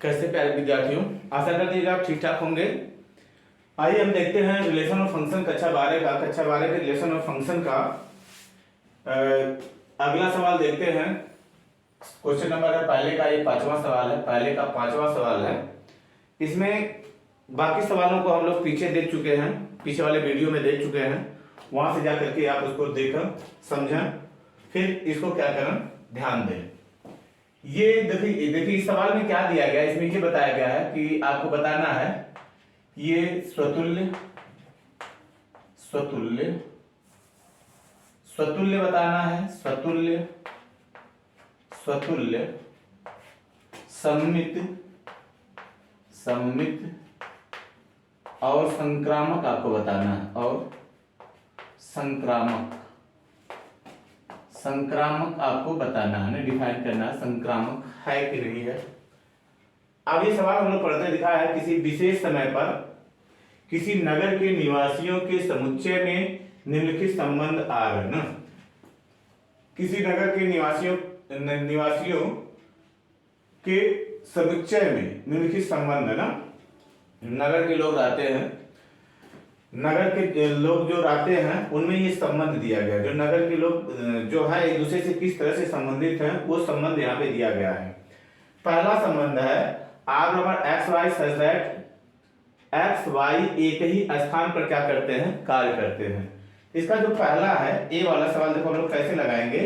कैसे प्यारे विद्यार्थियों, आशा करते हैं कि आप ठीक ठाक होंगे। आइए हम देखते हैं रिलेशन ऑफ फंक्शन कक्षा 12 के रिलेशन ऑफ फंक्शन का अगला सवाल देखते हैं। क्वेश्चन नंबर है पहले का, ये पांचवा सवाल है, पहले का पांचवा सवाल है। इसमें बाकी सवालों को हम लोग पीछे देख चुके हैं, पीछे वाले वीडियो में देख चुके हैं। वहां से जाकर के आप उसको देखें, समझें, फिर इसको क्या करें, ध्यान दें। ये देखिए इस सवाल में क्या दिया गया है, इसमें ये बताया गया है कि आपको बताना है ये स्वतुल्य स्वतुल्य स्वतुल्य बताना है, स्वतुल्य स्वतुल्य सममित सममित और संक्रामक आपको बताना है, और संक्रामक संक्रामक आपको बताना है, डिफाइन करना है संक्रामक है कि नहीं है। अब ये सवाल हम लोग पढ़ते दिखा है, किसी विशेष समय पर किसी नगर के निवासियों के समुच्चय में निम्नलिखित संबंध आ रहे ना। किसी नगर के निवासियों के समुच्चय में निम्नलिखित संबंध है ना। नगर के लोग रहते हैं, नगर के लोग जो रहते हैं उनमें ये संबंध दिया गया है। जो नगर के लोग जो है एक दूसरे से किस तरह से संबंधित हैं, वो संबंध यहाँ पे दिया गया है। पहला संबंध है r बराबर xy such that x y एक ही स्थान पर क्या करते हैं, कार्य करते हैं। इसका जो पहला है ए वाला सवाल देखो हम लोग कैसे लगाएंगे।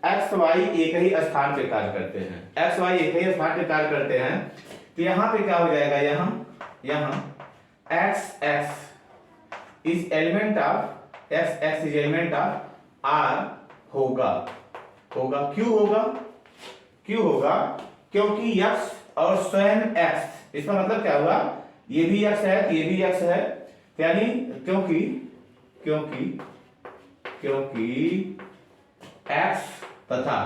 एक्स वाई एक ही स्थान पे कार्य करते हैं, एक्स वाई एक ही स्थान पे कार्य करते हैं, तो यहाँ पे क्या हो जाएगा, यहाँ x x is element of x is element of R होगा। क्यों होगा, क्योंकि x और स्वयं x, इसका मतलब क्या हुआ, ये भी x है तो ये भी x है, यानी क्योंकि x तथा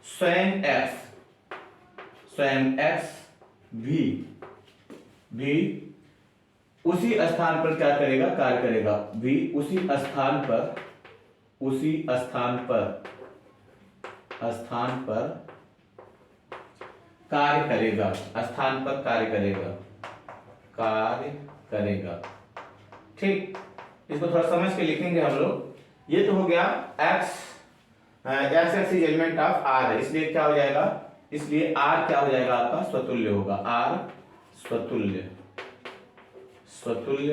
स्वयं x भी उसी स्थान पर क्या करेगा, कार्य करेगा। भी उसी स्थान पर कार्य करेगा। ठीक, इसको थोड़ा समझ के लिखेंगे हम लोग। ये तो हो गया x is element of R है, इसलिए क्या हो जाएगा, इसलिए आर क्या हो जाएगा आपका, स्वतुल्य होगा। आर स्वतुल्य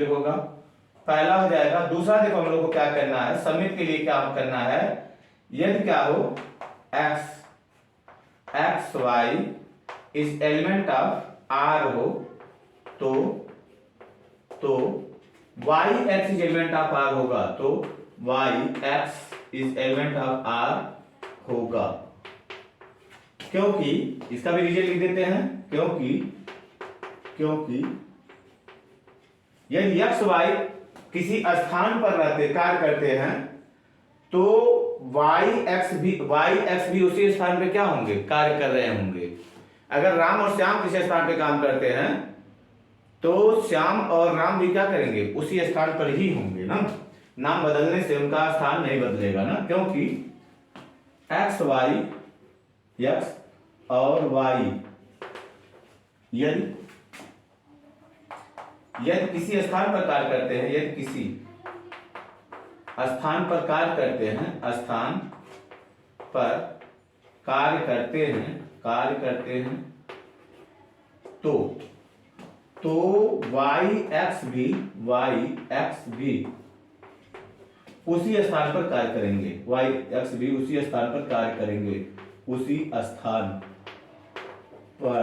होगा, पहला हो जाएगा। दूसरा देखो हम लोग को क्या करना है, सममित के लिए क्या करना है, यदि क्या हो x Y is element of R हो तो y x is element of R होगा, तो y x is element of R होगा। क्योंकि इसका भी रीजन लिख देते हैं, क्योंकि यदि एक्स वाई किसी स्थान पर रहते कार्य करते हैं तो वाई एक्स भी उसी स्थान पे क्या होंगे, कार्य कर रहे होंगे। अगर राम और श्याम किसी स्थान पे काम करते हैं तो श्याम और राम भी क्या करेंगे, उसी स्थान पर ही होंगे ना। नाम बदलने से उनका स्थान नहीं बदलेगा ना, क्योंकि एक्स और वाई यदि किसी स्थान पर कार्य करते हैं, यदि किसी स्थान पर कार्य करते हैं, स्थान पर कार्य करते हैं तो वाई एक्स भी उसी स्थान पर कार्य करेंगे, वाई एक्स भी उसी स्थान पर कार्य करेंगे, उसी स्थान पर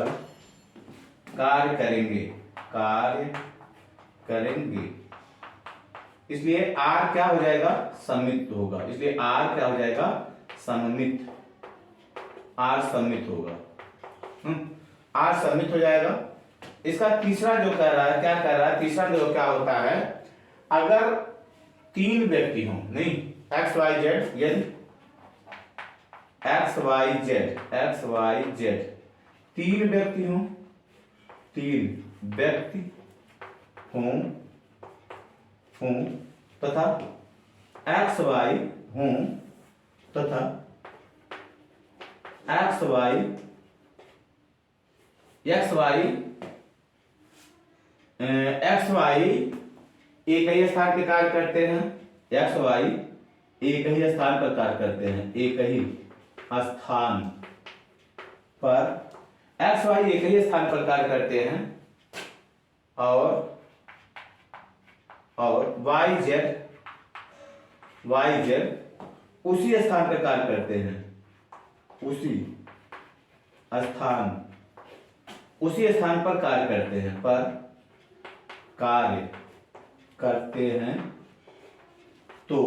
कार्य करेंगे। इसलिए R क्या हो जाएगा, सममित होगा। इसलिए R क्या हो जाएगा, सममित, R सममित होगा। R सममित हो जाएगा। इसका तीसरा जो कह रहा है, क्या कह रहा है, तीसरा जो क्या होता है, अगर तीन व्यक्ति हों, नहीं एक्स वाई जेड, यदि एक्स वाई जेड तीन व्यक्ति हों तथा एक्स वाई एक्स वाई एक ही स्थान पे कार्य करते हैं, एक्स वाई एक ही स्थान पर कार्य करते हैं, एक ही स्थान पर एक्स वाई एक ही स्थान पर कार्य करते हैं, और वाई जेड उसी स्थान पर कार्य करते हैं, उसी स्थान पर कार्य करते हैं, तो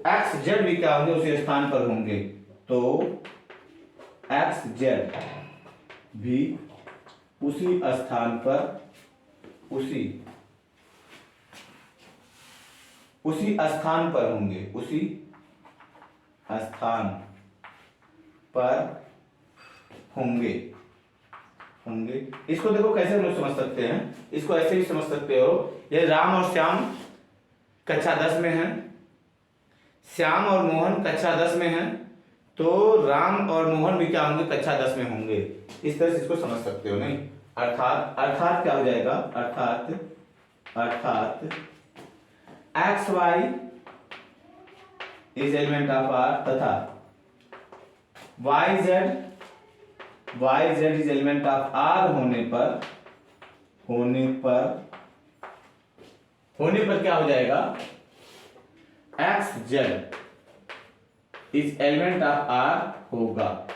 एक्स जेड भी क्या होंगे, उसी स्थान पर होंगे, तो एक्स जेड भी उसी स्थान पर होंगे, उसी स्थान पर होंगे। इसको देखो कैसे हम लोग समझ सकते हैं, इसको ऐसे भी समझ सकते हो, ये राम और श्याम कक्षा 10 में हैं, श्याम और मोहन कक्षा 10 में हैं, तो राम और मोहन भी क्या होंगे, कक्षा 10 में होंगे। इस तरह से इसको समझ सकते हो, नहीं? अर्थात क्या हो जाएगा, अर्थात X Y is element of R तथा Y Z is element of R होने पर क्या हो जाएगा, X Z is element of R होगा,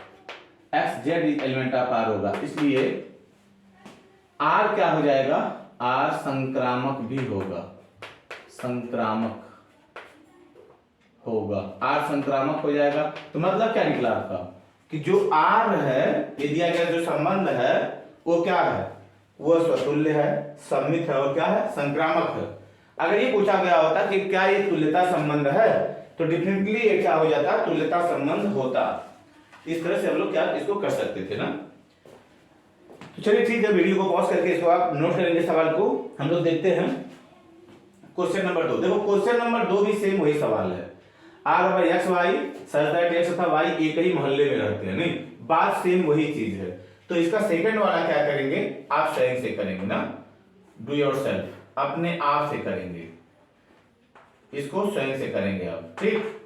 X Z is element of R होगा। इसलिए आर क्या हो जाएगा, आर संक्रामक भी होगा, आर संक्रामक हो जाएगा। तो मतलब क्या निकला आपका कि जो आर है, ये दिया गया जो संबंध है वो क्या है, वो स्वतुल्य है, सममित है और क्या है, संक्रामक है। अगर ये पूछा गया होता कि क्या ये तुल्यता संबंध है, तो डेफिनेटली ये क्या हो जाता, तुल्यता संबंध होता। इस तरह से हम लोग क्या इसको कर सकते थे ना। तो चलिए ठीक है, वीडियो को पॉज करके इसको आप नोट करेंगे, सवाल को हम लोग देखते हैं। क्वेश्चन नंबर 2 देखो, क्वेश्चन नंबर 2 भी सेम वही सवाल है। आर और x y such that x तथा वाई एक ही मोहल्ले में रहते हैं, नहीं, बात सेम वही चीज है। तो इसका सेकंड वाला क्या करेंगे, आप स्वयं से करेंगे ना, डू योरसेल्फ, अपने आप से करेंगे, इसको स्वयं से करेंगे आप, ठीक।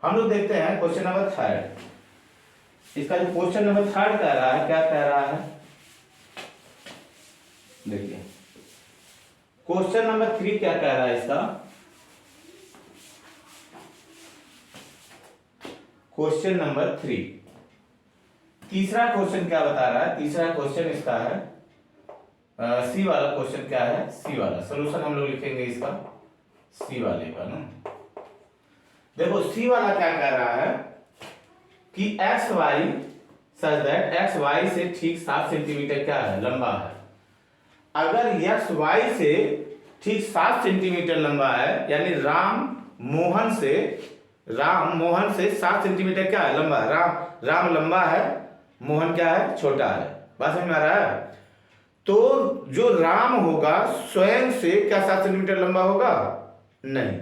हम लोग देखते हैं क्वेश्चन नंबर 3। इसका जो क्वेश्चन नंबर 3 कह रहा है, क्या कह रहा है, देखिए क्वेश्चन नंबर 3 क्या कह रहा है इसका। क्वेश्चन नंबर 3 तीसरा क्वेश्चन क्या बता रहा है, तीसरा क्वेश्चन इसका है सी वाला क्वेश्चन क्या है, सी वाला सॉल्यूशन हम लोग लिखेंगे इसका, सी वाले का ना। देखो सी वाला क्या कह रहा है कि x y such that x y से ठीक 7 सेंटीमीटर क्या है, लंबा है। अगर एक्स वाई से ठीक 7 सेंटीमीटर लंबा है, यानी राम मोहन से 7 सेंटीमीटर क्या है, लंबा। राम लंबा है, मोहन क्या है, छोटा है। बात समझ में आ रहा है। तो जो राम होगा स्वयं से क्या 7 सेंटीमीटर लंबा होगा, नहीं,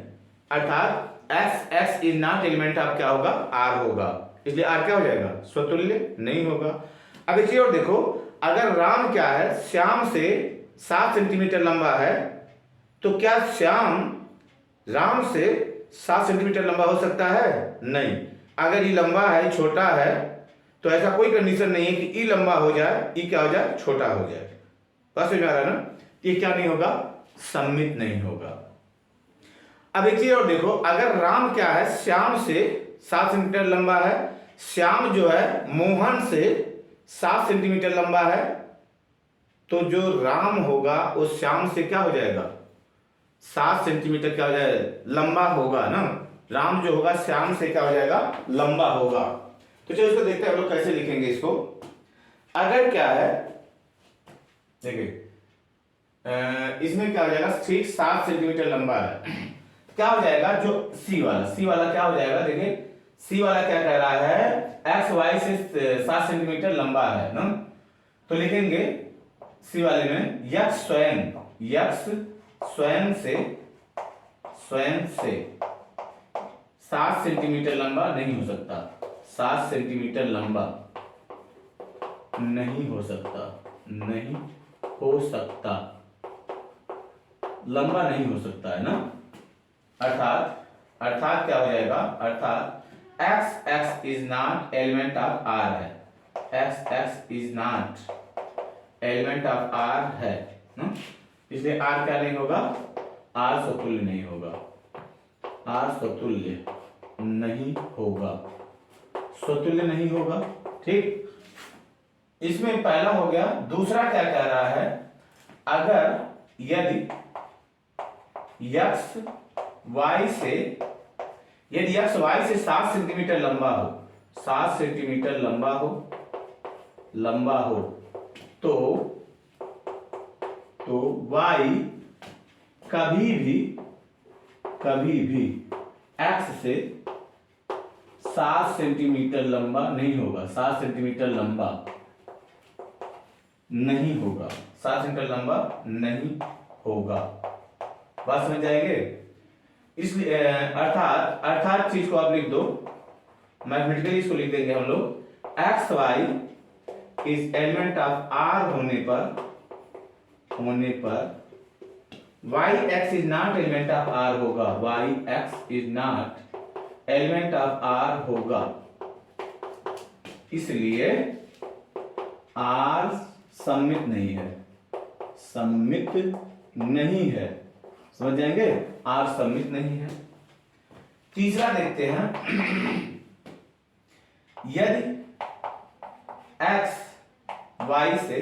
अर्थात x is not element of क्या होगा, आर होगा। इसलिए आर क्या हो जाएगा, स्वतुल्य नहीं होगा। अब एक चीज और देखो, अगर राम क्या है, श्याम से 7 सेंटीमीटर लंबा है, तो क्या श्याम राम से 7 सेंटीमीटर लंबा हो सकता है, नहीं। अगर ई लंबा है, छोटा है, तो ऐसा कोई कंडीशन नहीं है कि ई लंबा हो जाए, ई क्या हो जाए, छोटा हो जाए। बस समझ में आ रहा है ना। ये क्या नहीं होगा, सममित नहीं होगा। अब एक चीज और देखो, अगर राम क्या है, श्याम से 7 सेंटीमीटर लंबा है, श्याम जो है मोहन से 7 सेंटीमीटर लंबा है, तो जो राम होगा वो श्याम से क्या हो जाएगा, 7 सेंटीमीटर क्या हो जाएगा, लंबा होगा ना। राम जो होगा श्याम से क्या हो जाएगा, लंबा होगा। तो चलो इसको देखते हैं हम लोग कैसे लिखेंगे इसको। अगर क्या है, देखिए इसमें क्या हो जाएगा, ठीक 7 सेंटीमीटर लंबा है, क्या हो जाएगा, जो सी वाला क्या हो जाएगा, देखिए सी वाला क्या कह रहा है, एक्स वाई से 7 सेंटीमीटर लंबा है ना। तो लिखेंगे सी वाले में यक्स स्वयं से 7 सेंटीमीटर लंबा नहीं हो सकता, 7 सेंटीमीटर लंबा नहीं हो सकता, नहीं हो सकता, लंबा नहीं हो सकता है ना। अर्थात क्या हो जाएगा, अर्थात x is not element of r है, x is not element of r है ना? इसलिए r क्या नहीं होगा, r स्वतुल्य नहीं होगा, r स्वतुल्य नहीं होगा, स्वतुल्य नहीं होगा। ठीक, इसमें पहला हो गया। दूसरा क्या कह रहा है, अगर यदि x y से, यदि x y से 7 सेंटीमीटर लंबा हो, 7 सेंटीमीटर लंबा हो तो y कभी भी x से 7 सेंटीमीटर लंबा नहीं होगा, 7 सेंटीमीटर लंबा नहीं होगा, 7 सेंटीमीटर लंबा नहीं होगा। बात समझ जाएंगे। इसलिए अर्थात चीज को आप लिख दो, मैथमेटिकली इसको लिख देंगे हम लोग, x Y is element of R होने पर Y x is not element of R होगा, Y x is not element of R होगा। इसलिए आर सममित नहीं है, सममित नहीं है, समझ जाएंगे, आर सममित नहीं है। तीसरा देखते हैं, यदि x y से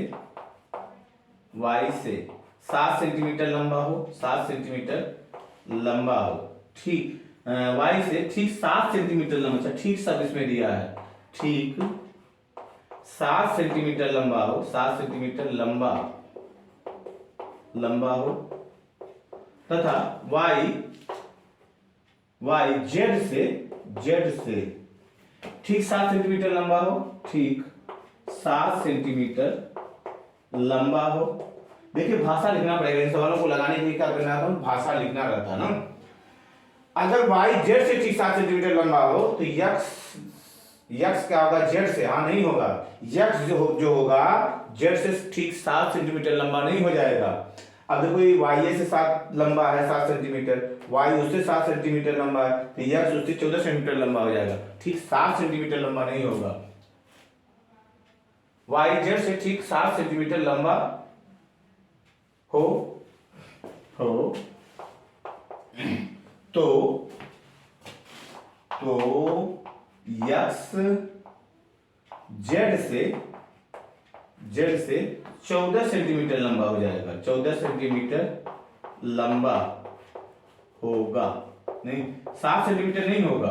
7 सेंटीमीटर लंबा हो, 7 सेंटीमीटर लंबा हो, ठीक, y से ठीक 7 सेंटीमीटर लंबा, ठीक सब इसमें दिया है, ठीक 7 सेंटीमीटर लंबा हो, 7 सेंटीमीटर लंबा हो तथा y z से ठीक 7 सेंटीमीटर लंबा हो, ठीक 7 सेंटीमीटर लंबा हो। देखिए भाषा लिखना पड़ेगा, इन सवालों को लगाने के लिए क्या करना था, भाषा लिखना रहता ना। अगर y z से ठीक 7 सेंटीमीटर लंबा हो तो x क्या होगा, z से, हाँ नहीं होगा, x जो होगा z से ठीक 7 सेंटीमीटर लंबा नहीं हो जाएगा। अब देखो ये y से 7 लंबा है, 7 सेंटीमीटर, y उससे 7 सेंटीमीटर लंबा है तो x उससे 14 सेंटीमीटर लंबा हो जाएगा, ठीक 7 सेंटीमीटर लंबा नहीं होगा। y z से ठीक 7 सेंटीमीटर लंबा हो तो x z से 14 सेंटीमीटर लंबा हो जाएगा, 14 सेंटीमीटर लंबा होगा, नहीं 7 सेंटीमीटर नहीं होगा।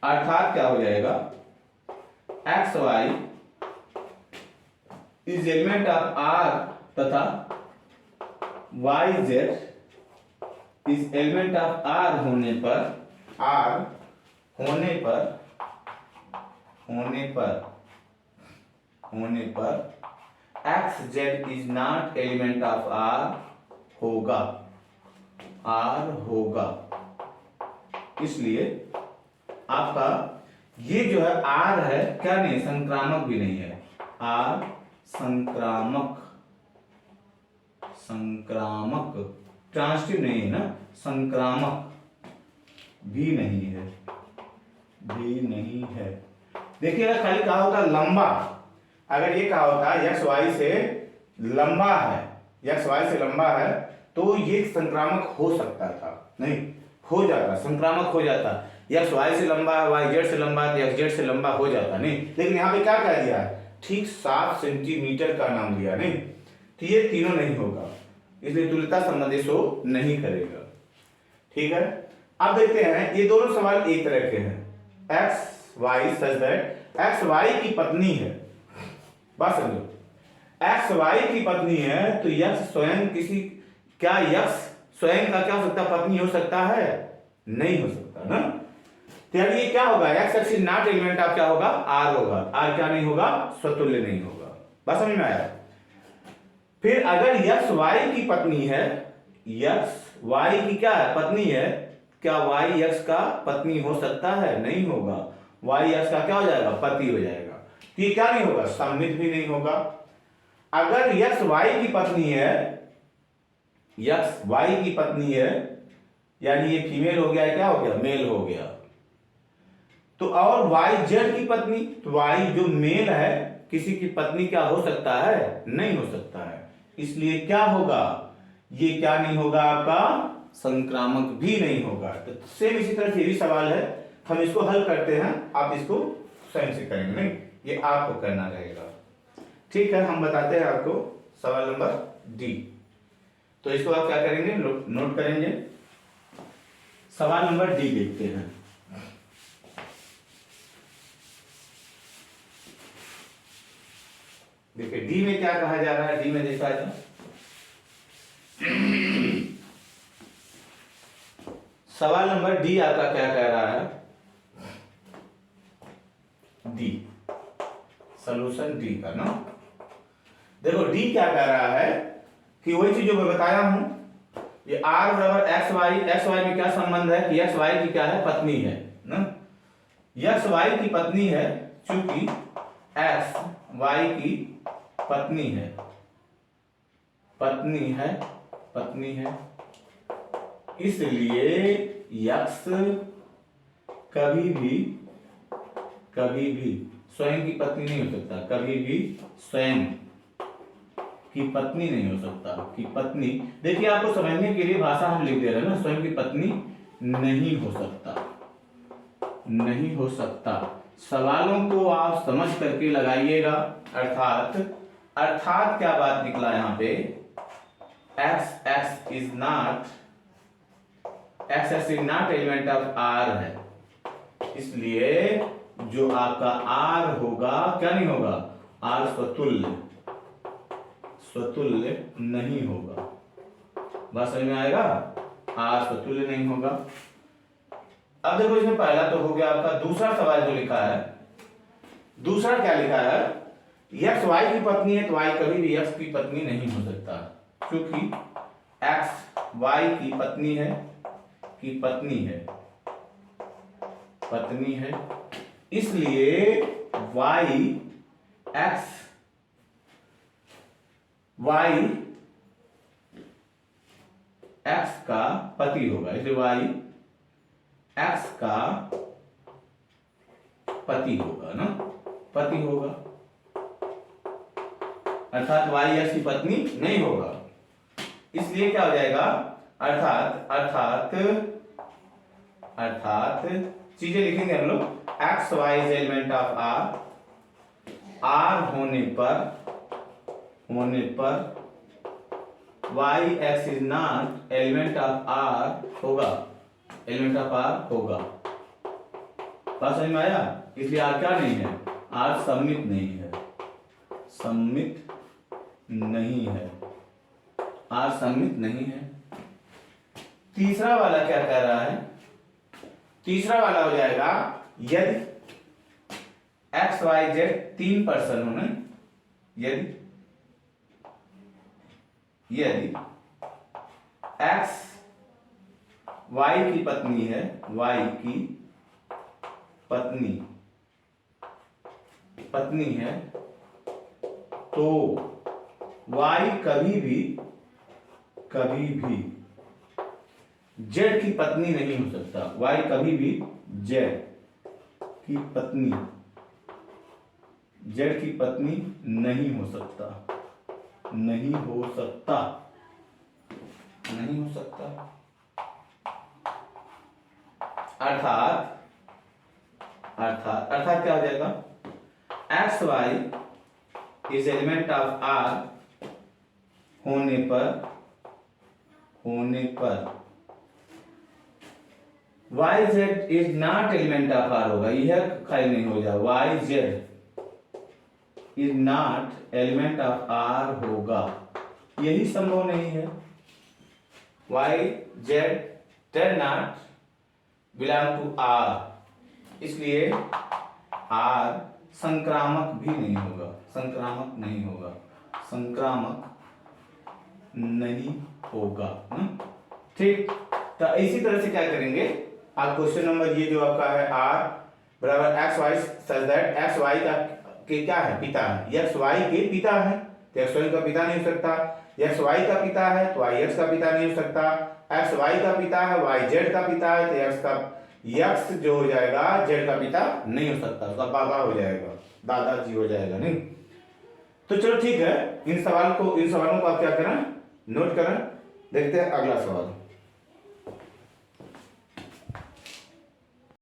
अर्थात क्या हो जाएगा, x Y is element of R तथा Y Z is element of R होने पर X Z is not element of R होगा, इसलिए आपका ये जो है आर है, क्या नहीं, संक्रामक भी नहीं है, आर संक्रामक ट्रांसटिव नहीं है ना, संक्रामक भी नहीं है। देखिए अगर खाली कहा होता लंबा, अगर ये कहा होता एक्स वाई से लंबा है, तो ये संक्रामक हो सकता था, नहीं हो जाता, संक्रामक हो जाता, एक्स वाई से लंबा है, वाई जेड से लंबा है तो एक्स जेड से लंबा हो जाता, नहीं। लेकिन यहाँ पे क्या कह दिया, ठीक 7 सेंटीमीटर का नाम दिया, नहीं, तो ये तीनों नहीं होगा, इसलिए तुल्यता संबंधी शो नहीं करेगा। ठीक है, अब देखते हैं, ये दोनों सवाल एक तरह के हैं, x y such that x y की पत्नी है, बात समझो, एक्स वाई की पत्नी है तो यक्स स्वयं स्वयं का क्या हो सकता, पत्नी हो सकता है, नहीं हो सकता ना। तो यानी ये क्या होगा, x x is not element of क्या होगा, आर होगा, आर क्या नहीं होगा, स्वतुल्य नहीं होगा। बात समझ में आया। फिर अगर यक्स वाई की पत्नी है, यक्स वाई की क्या है, पत्नी है, क्या y x का पत्नी हो सकता है? नहीं होगा। y x का क्या हो जाएगा? पति हो जाएगा। तो ये क्या नहीं होगा? सममित भी नहीं होगा। अगर x y की पत्नी है, x y की पत्नी है, यानी ये फीमेल हो गया, क्या हो गया? मेल हो गया। तो और y z की पत्नी, तो y जो मेल है किसी की पत्नी क्या हो सकता है? नहीं हो सकता है। इसलिए क्या होगा? ये क्या नहीं होगा? आपका संक्रामक भी नहीं होगा। तो सेम इसी तरह से ये भी सवाल है, हम इसको हल करते हैं, आप इसको स्वयं से करेंगे, नहीं ये आपको करना रहेगा। ठीक है, हम बताते हैं आपको सवाल नंबर डी। तो इसको आप क्या करेंगे? नोट करेंगे। सवाल नंबर डी देखते हैं। देखिए डी में क्या कहा जा रहा है। डी में देखा जाए सवाल नंबर डी आपका क्या कह रहा है? डी सॉल्यूशन डी का ना। देखो डी क्या कह रहा है कि वही चीज जो मैं बताया हूं, ये r बराबर एक्स वाई में क्या संबंध है कि एक्स वाई की क्या है? पत्नी है ना। एक्स वाई की पत्नी है, चूंकि एक्स वाई की पत्नी है, पत्नी है, इसलिए यक्स कभी भी स्वयं की पत्नी नहीं हो सकता। कभी भी स्वयं की पत्नी नहीं हो सकता। कि पत्नी, देखिए आपको समझने के लिए भाषा हम लिख दे रहे हैं ना, स्वयं की पत्नी नहीं हो सकता, नहीं हो सकता। सवालों को आप समझ करके लगाइएगा। अर्थात क्या बात निकला यहां पे? x is not element of r है, इसलिए जो आपका r होगा क्या नहीं होगा? r स्वतुल्य नहीं होगा। बात समझ में आएगा? r स्वतुल्य नहीं होगा। अब देखो इसमें पहला तो हो गया आपका। दूसरा सवाल जो लिखा है, दूसरा क्या लिखा है? x y की पत्नी है तो y कभी भी x की पत्नी नहीं हो सकता, क्योंकि x y की पत्नी है, पत्नी है, इसलिए x का पति होगा, इसलिए y x का पति होगा ना, पति होगा। अर्थात y x की पत्नी नहीं होगा। इसलिए क्या हो जाएगा? अर्थात चीजें लिखेंगे हम लोग। X Y is element of r होने पर y x is not element of r होगा, बात समझ में आया? इसलिए r क्या नहीं है? r सम्मित नहीं है, r सम्मित नहीं है। तीसरा वाला क्या कह रहा है? तीसरा वाला हो जाएगा यदि एक्स वाई जेड 3 पर्सन हो ना, यदि एक्स वाई की पत्नी है, पत्नी है, तो वाई कभी भी जेड की पत्नी नहीं हो सकता। वाई कभी भी जेड की पत्नी नहीं हो सकता। अर्थात क्या हो जाएगा? X Y is element of R होने पर y Z is not element of R होगा। यह खाली नहीं हो जाए, y Z is not element of R होगा, यही संभव नहीं है। Y z does not belong to R, इसलिए आर संक्रामक भी नहीं होगा, संक्रामक नहीं होगा ना? ठीक। तो इसी तरह से क्या करेंगे, आप क्वेश्चन नंबर ये जो आपका है आर बराबर x y such that x y का के क्या है, पिता है, एक्स वाई के पिता है, तो एक्स वाई का पिता नहीं हो सकता, एक्स वाई का पिता है तो वाई एक्स का पिता नहीं हो सकता, एक्स वाई का पिता है वाई जेड का पिता है, तो एक्स जो हो जाएगा जेड का पिता नहीं हो सकता, उसका पापा हो जाएगा, दादाजी हो जाएगा नहीं। तो चलो ठीक है, इन सवालों को आप क्या करें, नोट करें। देखते हैं अगला सवाल।